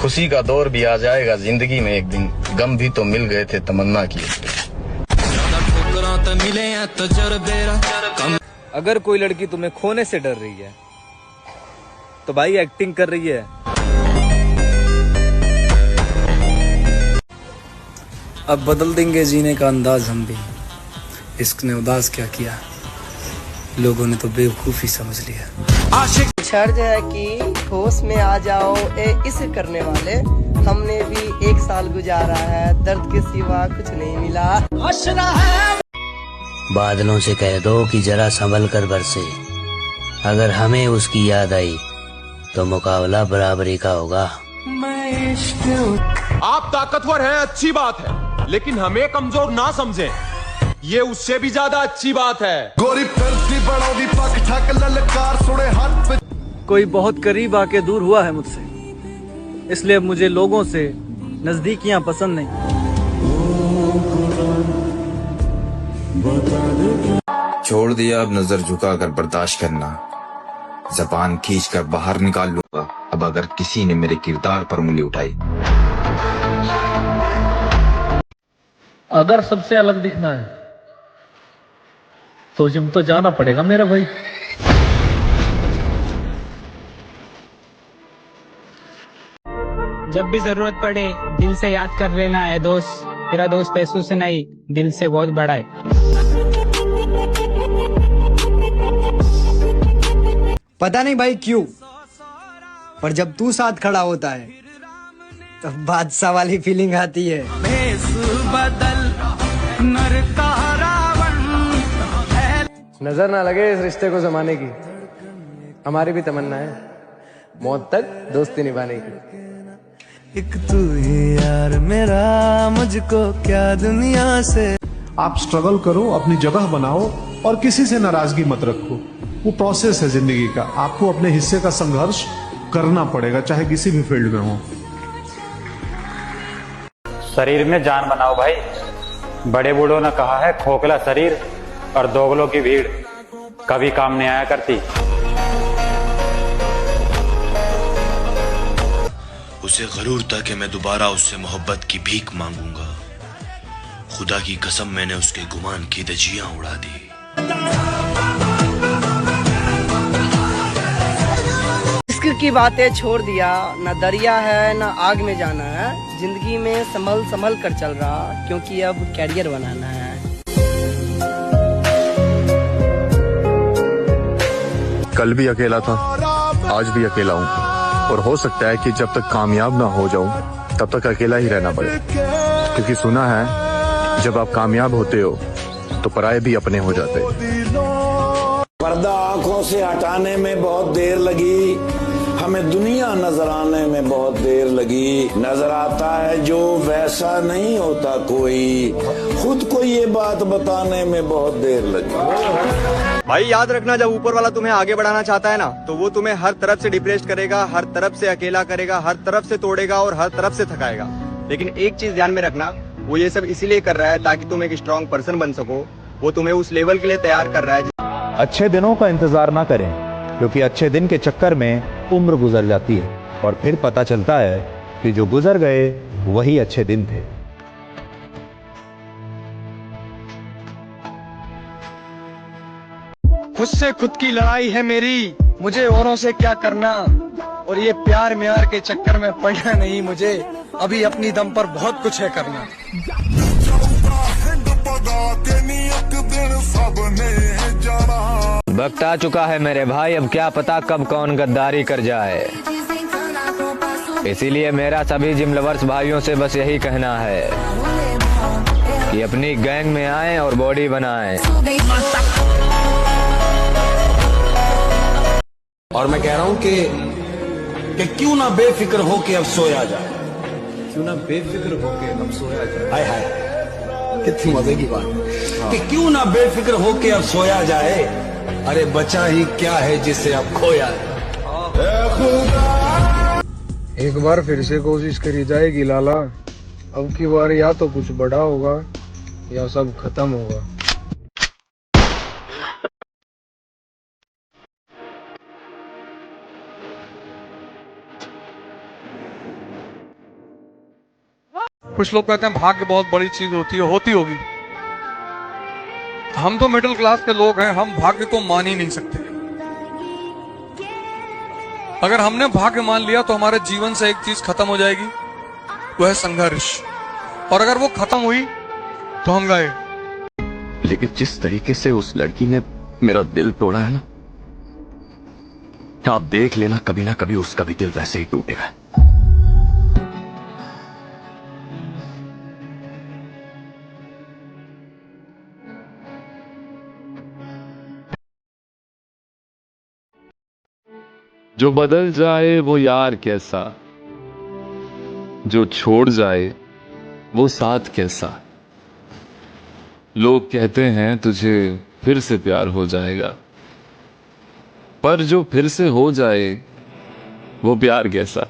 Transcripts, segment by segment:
खुशी का दौर भी आ जाएगा जिंदगी में एक दिन, गम भी तो मिल गए थे तमन्ना की। अगर कोई लड़की तुम्हें खोने से डर रही है तो भाई एक्टिंग कर रही है। अब बदल देंगे जीने का अंदाज हम भी, इश्क ने उदास क्या किया, लोगों ने तो बेवकूफी समझ लिया। आशिक शर्त है कि होश में आ जाओ ए इश्क करने वाले, हमने भी 1 साल गुजारा है, दर्द के सिवा कुछ नहीं मिला। बादलों से कह दो कि जरा संभल कर बरसे, अगर हमें उसकी याद आई तो मुकाबला बराबरी का होगा। आप ताकतवर हैं, अच्छी बात है, लेकिन हमें कमजोर ना समझें, ये उससे भी ज्यादा अच्छी बात है। गोरी पक ठक ललकार सुने हाथ पे। कोई बहुत करीब आके दूर हुआ है मुझसे, इसलिए मुझे लोगों से नजदीकियां पसंद नहीं। छोड़ दिया अब नजर झुका कर बर्दाश्त करना, जबान खींच कर बाहर निकाल लूंगा अब अगर किसी ने मेरे किरदार पर उंगली उठाई। अगर सबसे अलग दिखना है तो जिम तो जाना पड़ेगा मेरा भाई। जब भी जरूरत पड़े दिल से याद कर लेना है दोस्त, तेरा दोस्त पैसों से नहीं दिल से बहुत बड़ा है। पता नहीं भाई क्यों, पर जब तू साथ खड़ा होता है तब बादशाह वाली फीलिंग आती है। नजर ना लगे इस रिश्ते को जमाने की, हमारी भी तमन्ना है मौत तक दोस्ती निभाने की। एक तू ही यार मेरा, मुझको क्या दुनिया से। आप स्ट्रगल करो, अपनी जगह बनाओ और किसी से नाराजगी मत रखो, वो प्रोसेस है जिंदगी का, आपको अपने हिस्से का संघर्ष करना पड़ेगा चाहे किसी भी फील्ड में हो। शरीर में जान बनाओ भाई, बड़े बूढ़ों ने कहा है खोखला शरीर और दोगलों की भीड़ कभी काम नहीं आया करती। उसे गरूर था कि मैं दोबारा उससे मोहब्बत की भीख मांगूंगा, खुदा की कसम मैंने उसके गुमान की धज्जियां उड़ा दी। इश्क की बातें छोड़ दिया, ना दरिया है ना आग में जाना है, जिंदगी में संभल संभल कर चल रहा क्योंकि अब कैरियर बनाना है। कल भी अकेला था, आज भी अकेला हूँ, और हो सकता है कि जब तक कामयाब ना हो जाऊं तब तक अकेला ही रहना पड़े, क्योंकि सुना है जब आप कामयाब होते हो तो पराये भी अपने हो जाते। पर्दा आंखों से हटाने में बहुत देर लगी, हमें दुनिया नजर आने में बहुत देर लगी। नजर आता है जो वैसा नहीं होता कोई, खुद को ये बात बताने में बहुत देर लगी। भाई याद रखना, जब ऊपर वाला तुम्हें आगे बढ़ाना चाहता है ना तो वो तुम्हें हर तरफ से डिप्रेस करेगा, हर तरफ से अकेला करेगा, हर तरफ से तोड़ेगा और हर तरफ से थकाएगा। लेकिन एक चीज ध्यान में रखना, वो ये सब इसीलिए कर रहा है ताकि तुम एक स्ट्रॉन्ग पर्सन बन सको, वो तुम्हें उस लेवल के लिए तैयार कर रहा है। अच्छे दिनों का इंतजार ना करें, क्योंकि अच्छे दिन के चक्कर में उम्र गुजर जाती है और फिर पता चलता है कि जो गुजर गए वही अच्छे दिन थे। खुद से खुद की लड़ाई है मेरी, मुझे औरों से क्या करना, और ये प्यार म्यार के चक्कर में पड़ना नहीं मुझे, अभी अपनी दम पर बहुत कुछ है करना। वक्त आ चुका है मेरे भाई, अब क्या पता कब कौन गद्दारी कर जाए, इसीलिए मेरा सभी जिम लवर्स भाइयों से बस यही कहना है कि अपनी गैंग में आएं और बॉडी बनाएं। और मैं कह रहा हूं कि क्यों ना बेफिक्र हो के अब सोया जाए, क्यों ना बेफिक्र हो के अब सोया जाए। हाय हाय कितनी मजे की बात है कि क्यों ना बेफिक्र हो के अब सोया जाए, अरे बचा ही क्या है जिसे अब खोया है। एक बार फिर से कोशिश करी जाएगी लाला, अब की बार या तो कुछ बड़ा होगा या सब खत्म होगा। कुछ लोग कहते हैं भाग्य बहुत बड़ी चीज होती है, होती होगी। हम तो मिडिल क्लास के लोग हैं, हम भाग्य को मान ही नहीं सकते। अगर हमने भाग्य मान लिया तो हमारे जीवन से एक चीज खत्म हो जाएगी, वो है संघर्ष। और अगर वो खत्म हुई तो हम गए। लेकिन जिस तरीके से उस लड़की ने मेरा दिल तोड़ा है ना, आप देख लेना कभी ना कभी उसका भी दिल वैसे ही टूटेगा। जो बदल जाए वो यार कैसा, जो छोड़ जाए वो साथ कैसा। लोग कहते हैं तुझे फिर से प्यार हो जाएगा, पर जो फिर से हो जाए वो प्यार कैसा।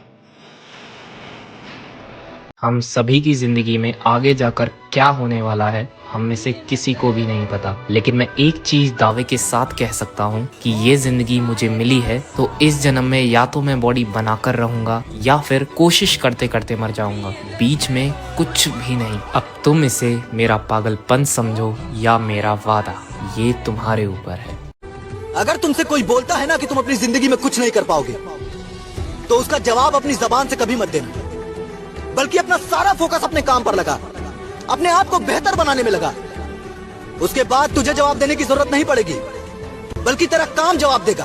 हम सभी की जिंदगी में आगे जाकर क्या होने वाला है हम में से किसी को भी नहीं पता, लेकिन मैं एक चीज दावे के साथ कह सकता हूँ कि ये जिंदगी मुझे मिली है तो इस जन्म में या तो मैं बॉडी बनाकर रहूंगा या फिर कोशिश करते करते मर जाऊंगा। बीच में कुछ भी नहीं। अब तुम इसे मेरा पागलपन समझो या मेरा वादा, ये तुम्हारे ऊपर है। अगर तुमसे कोई बोलता है ना कि तुम अपनी जिंदगी में कुछ नहीं कर पाओगे, तो उसका जवाब अपनी जबान से कभी मत देना, बल्कि अपना सारा फोकस अपने काम पर लगा, अपने आप को बेहतर बनाने में लगा। उसके बाद तुझे जवाब देने की जरूरत नहीं पड़ेगी, बल्कि तेरा काम जवाब देगा।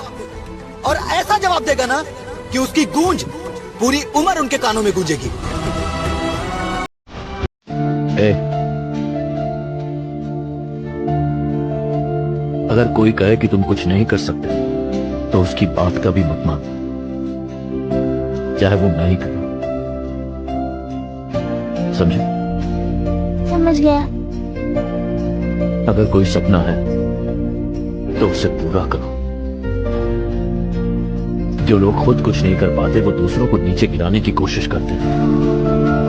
और ऐसा जवाब देगा ना कि उसकी गूंज पूरी उम्र उनके कानों में गूंजेगी। अगर कोई कहे कि तुम कुछ नहीं कर सकते तो उसकी बात का भी मत मान, चाहे वो नहीं करे। समझे? समझ गया। अगर कोई सपना है तो उसे पूरा करो। जो लोग खुद कुछ नहीं कर पाते वो दूसरों को नीचे गिराने की कोशिश करते हैं।